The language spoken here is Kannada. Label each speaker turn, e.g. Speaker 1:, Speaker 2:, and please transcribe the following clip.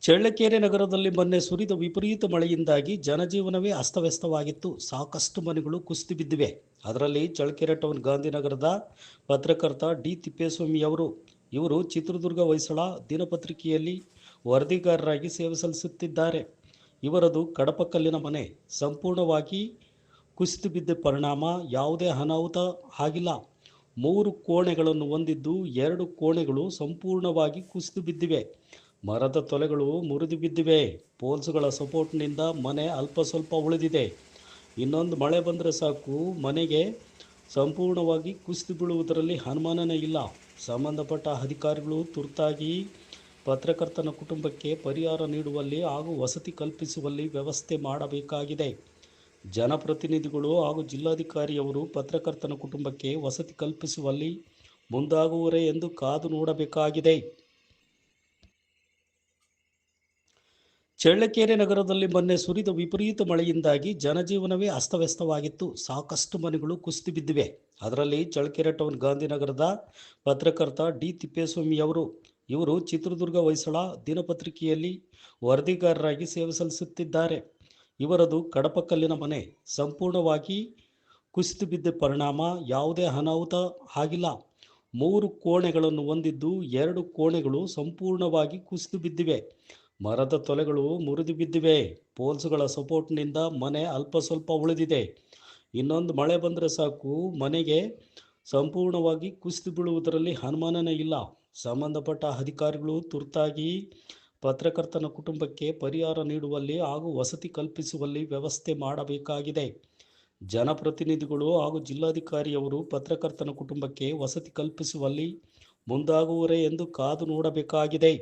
Speaker 1: ಚಳ್ಳಕೆರೆ ನಗರದಲ್ಲಿ ಮೊನ್ನೆ ಸುರಿದ ವಿಪರೀತ ಮಳೆಯಿಂದಾಗಿ ಜನಜೀವನವೇ ಅಸ್ತವ್ಯಸ್ತವಾಗಿತ್ತು. ಸಾಕಷ್ಟು ಮನೆಗಳು ಕುಸಿದು ಬಿದ್ದಿವೆ. ಅದರಲ್ಲಿ ಚಳ್ಳಕೆರೆ ಟೌನ್ ಗಾಂಧಿನಗರದ ಪತ್ರಕರ್ತ ಡಿ ತಿಪ್ಪೇಸ್ವಾಮಿಯವರು. ಇವರು ಚಿತ್ರದುರ್ಗ ಹೊಯ್ಸಳ ದಿನಪತ್ರಿಕೆಯಲ್ಲಿ ವರದಿಗಾರರಾಗಿ ಸೇವೆ ಸಲ್ಲಿಸುತ್ತಿದ್ದಾರೆ. ಇವರದು ಕಡಪ ಕಲ್ಲಿನ ಮನೆ ಸಂಪೂರ್ಣವಾಗಿ ಕುಸಿದು ಬಿದ್ದ ಪರಿಣಾಮ ಯಾವುದೇ ಅನಾಹುತ ಆಗಿಲ್ಲ. 3 ಕೋಣೆಗಳನ್ನು ಹೊಂದಿದ್ದು 2 ಕೋಣೆಗಳು ಸಂಪೂರ್ಣವಾಗಿ ಕುಸಿದು ಬಿದ್ದಿವೆ. ಮರದ ತೊಲೆಗಳು ಮುರಿದು ಬಿದ್ದಿವೆ. ಪೋಲ್ಸ್ಗಳ ಸಪೋರ್ಟ್ನಿಂದ ಮನೆ ಅಲ್ಪ ಸ್ವಲ್ಪ ಉಳಿದಿದೆ. ಇನ್ನೊಂದು ಮಳೆ ಬಂದರೆ ಸಾಕು ಮನೆಗೆ ಸಂಪೂರ್ಣವಾಗಿ ಕುಸಿದು ಬೀಳುವುದರಲ್ಲಿ ಅನುಮಾನನೇ ಇಲ್ಲ. ಸಂಬಂಧಪಟ್ಟ ಅಧಿಕಾರಿಗಳು ತುರ್ತಾಗಿ ಪತ್ರಕರ್ತನ ಕುಟುಂಬಕ್ಕೆ ಪರಿಹಾರ ನೀಡುವಲ್ಲಿ ಹಾಗೂ ವಸತಿ ಕಲ್ಪಿಸುವಲ್ಲಿ ವ್ಯವಸ್ಥೆ ಮಾಡಬೇಕಾಗಿದೆ. ಜನಪ್ರತಿನಿಧಿಗಳು ಹಾಗೂ ಜಿಲ್ಲಾಧಿಕಾರಿಯವರು ಪತ್ರಕರ್ತನ ಕುಟುಂಬಕ್ಕೆ ವಸತಿ ಕಲ್ಪಿಸುವಲ್ಲಿ ಮುಂದಾಗುವರೇ ಎಂದು ಕಾದು ನೋಡಬೇಕಾಗಿದೆ. ಚಳ್ಳಕೆರೆ ನಗರದಲ್ಲಿ ಮೊನ್ನೆ ಸುರಿದ ವಿಪರೀತ ಮಳೆಯಿಂದಾಗಿ ಜನಜೀವನವೇ ಅಸ್ತವ್ಯಸ್ತವಾಗಿತ್ತು. ಸಾಕಷ್ಟು ಮನೆಗಳು ಕುಸಿದು ಬಿದ್ದಿವೆ. ಅದರಲ್ಲಿ ಚಳ್ಳಕೆರೆ ಟೌನ್ ಗಾಂಧಿನಗರದ ಪತ್ರಕರ್ತ ಡಿ ತಿಪ್ಪೇಸ್ವಾಮಿಯವರು. ಇವರು ಚಿತ್ರದುರ್ಗ ಹೊಯ್ಸಳ ದಿನಪತ್ರಿಕೆಯಲ್ಲಿ ವರದಿಗಾರರಾಗಿ ಸೇವೆ ಸಲ್ಲಿಸುತ್ತಿದ್ದಾರೆ. ಇವರದು ಕಡಪ ಕಲ್ಲಿನ ಮನೆ ಸಂಪೂರ್ಣವಾಗಿ ಕುಸಿದು ಬಿದ್ದ ಪರಿಣಾಮ ಯಾವುದೇ ಅನಾಹುತ ಆಗಿಲ್ಲ. 3 ಕೋಣೆಗಳನ್ನು ಹೊಂದಿದ್ದು 2 ಕೋಣೆಗಳು ಸಂಪೂರ್ಣವಾಗಿ ಕುಸಿದು ಬಿದ್ದಿವೆ. ಮರದ ತೊಲೆಗಳು ಮುರಿದು ಬಿದ್ದಿವೆ. ಪೋಲ್ಸ್ಗಳ ಸಪೋರ್ಟ್ನಿಂದ ಮನೆ ಅಲ್ಪ ಸ್ವಲ್ಪ ಉಳಿದಿದೆ. ಇನ್ನೊಂದು ಮಳೆ ಬಂದರೆ ಸಾಕು ಮನೆಗೆ ಸಂಪೂರ್ಣವಾಗಿ ಕುಸಿದು ಬೀಳುವುದರಲ್ಲಿ ಅನುಮಾನನೇ ಇಲ್ಲ. ಸಂಬಂಧಪಟ್ಟ ಅಧಿಕಾರಿಗಳು ತುರ್ತಾಗಿ ಪತ್ರಕರ್ತನ ಕುಟುಂಬಕ್ಕೆ ಪರಿಹಾರ ನೀಡುವಲ್ಲಿ ಹಾಗೂ ವಸತಿ ಕಲ್ಪಿಸುವಲ್ಲಿ ವ್ಯವಸ್ಥೆ ಮಾಡಬೇಕಾಗಿದೆ. ಜನಪ್ರತಿನಿಧಿಗಳು ಹಾಗೂ ಜಿಲ್ಲಾಧಿಕಾರಿಯವರು ಪತ್ರಕರ್ತನ ಕುಟುಂಬಕ್ಕೆ ವಸತಿ ಕಲ್ಪಿಸುವಲ್ಲಿ ಮುಂದಾಗುವರೇ ಎಂದು ಕಾದು ನೋಡಬೇಕಾಗಿದೆ.